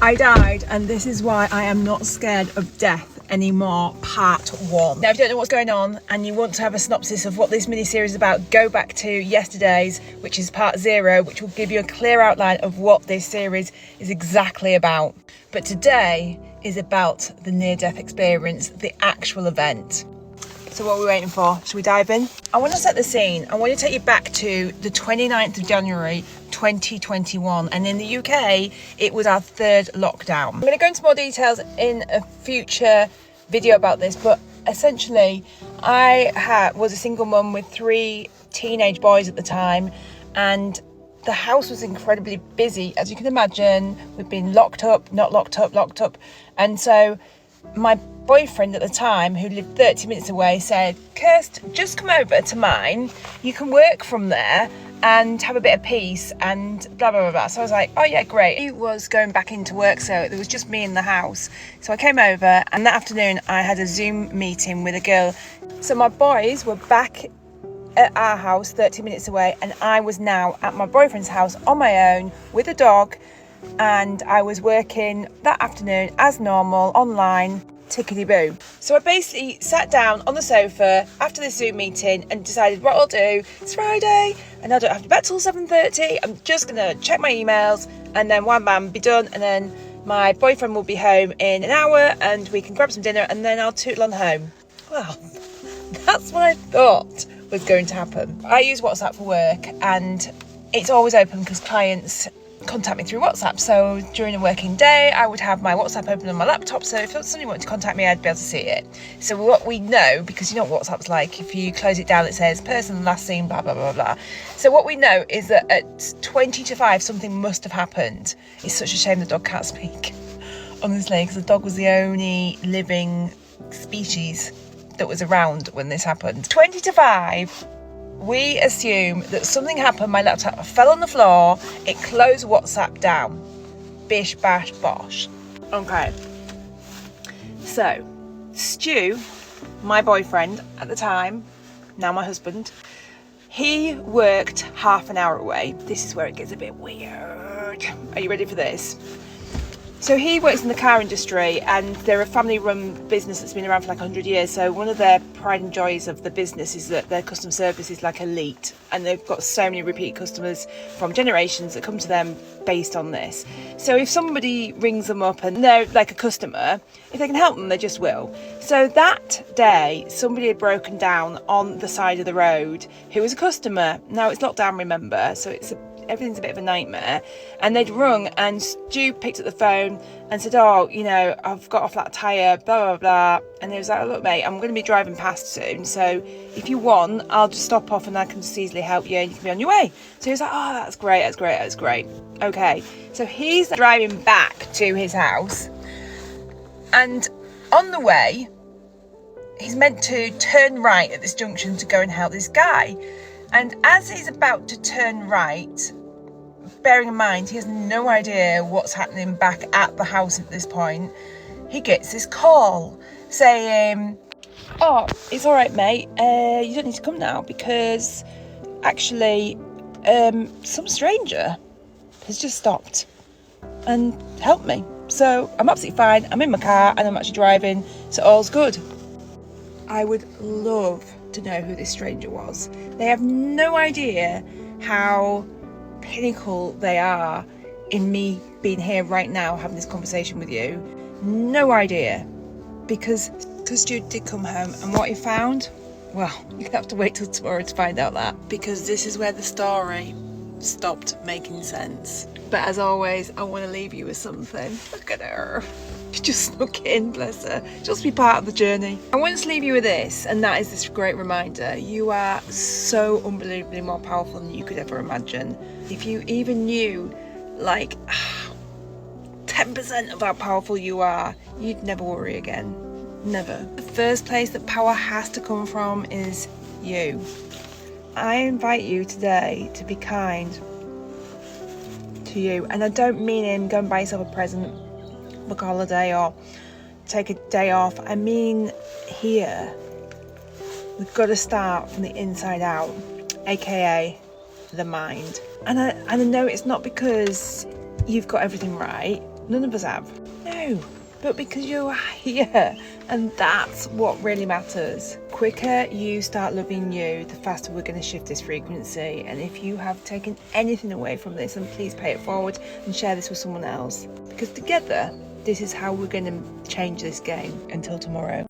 I died, and this is why I am not scared of death anymore, part 1. Now, if you don't know what's going on and you want to have a synopsis of what this mini-series is about, go back to yesterday's, which is part 0, which will give you a clear outline of what this series is exactly about. But today is about the near-death experience, the actual event. So what are we waiting for? Should we dive in? I want to set the scene. I want to take you back to the 29th of January 2021, and in the UK it was our 3rd lockdown. I'm going to go into more details in a future video about this, but essentially I was a single mum with 3 teenage boys at the time, and the house was incredibly busy. As you can imagine, we'd been locked up, not locked up, locked up. And so my boyfriend at the time, who lived 30 minutes away, said, "Kirst, just come over to mine. You can work from there and have a bit of peace and blah, blah, blah, blah." So I was like, oh yeah, great. He was going back into work, so there was just me in the house. So I came over, and that afternoon I had a Zoom meeting with a girl. So my boys were back at our house 30 minutes away, and I was now at my boyfriend's house on my own with a dog, and I was working that afternoon as normal online, tickety-boo. So I basically sat down on the sofa after the Zoom meeting and decided what I'll do. It's Friday and I don't have to be back till 7:30. I'm just gonna check my emails and then wham bam, be done, and then my boyfriend will be home in an hour and we can grab some dinner and then I'll tootle on home. Well, that's what I thought was going to happen. I use WhatsApp for work, and it's always open because clients contact me through WhatsApp. So during a working day, I would have my WhatsApp open on my laptop, so if somebody wanted to contact me, I'd be able to see it. So what we know, because you know what WhatsApp's like, if you close it down, it says person last seen, blah blah blah blah. So what we know is that at 20 to 5 something must have happened. It's such a shame the dog can't speak, honestly, because the dog was the only living species that was around when this happened. 20 to 5, we assume that something happened. My laptop fell on the floor, it closed WhatsApp down. Bish bash bosh. Okay, so Stu, my boyfriend at the time, now my husband, he worked half an hour away. This is where it gets a bit weird. Are you ready for this? So he works in the car industry, and they're a family-run business that's been around for like 100 years. So one of their pride and joys of the business is that their customer service is like elite, and they've got so many repeat customers from generations that come to them based on this. So if somebody rings them up and they're like a customer, if they can help them, they just will. So that day, somebody had broken down on the side of the road who was a customer. Now it's lockdown, remember, so everything's a bit of a nightmare, and they'd rung, and Stu picked up the phone and said, "Oh, you know, I've got a flat tire, blah blah blah," and he was like, "Look mate, I'm going to be driving past soon, so if you want, I'll just stop off and I can just easily help you and you can be on your way." So he was like, "Oh, that's great, that's great, that's great." Okay, so he's driving back to his house, and on the way he's meant to turn right at this junction to go and help this guy. And as he's about to turn right, bearing in mind he has no idea what's happening back at the house at this point, he gets this call saying, "Oh, it's all right, mate. You don't need to come now because actually some stranger has just stopped and helped me. So I'm absolutely fine. I'm in my car and I'm actually driving, so all's good." I would love to know who this stranger was. They have no idea how pinnacle they are in me being here right now having this conversation with you. No idea, because Stu did come home, and what he found, well, you have to wait till tomorrow to find out that, because this is where the story stopped making sense. But as always, I want to leave you with something. Look at her. She just snuck in, bless her. Just be part of the journey. I want to leave you with this, and that is this great reminder. You are so unbelievably more powerful than you could ever imagine. If you even knew, like, 10% of how powerful you are, you'd never worry again. Never. The first place that power has to come from is you. I invite you today to be kind to you, and I don't mean in go and buy yourself a present, book a holiday, or take a day off. I mean here. We've got to start from the inside out, aka the mind. And I know it's not because you've got everything right. None of us have. No, but because you're here, and that's what really matters. Quicker you start loving you, the faster we're going to shift this frequency. And if you have taken anything away from this, then please pay it forward and share this with someone else. Because together, this is how we're going to change this game. Until tomorrow.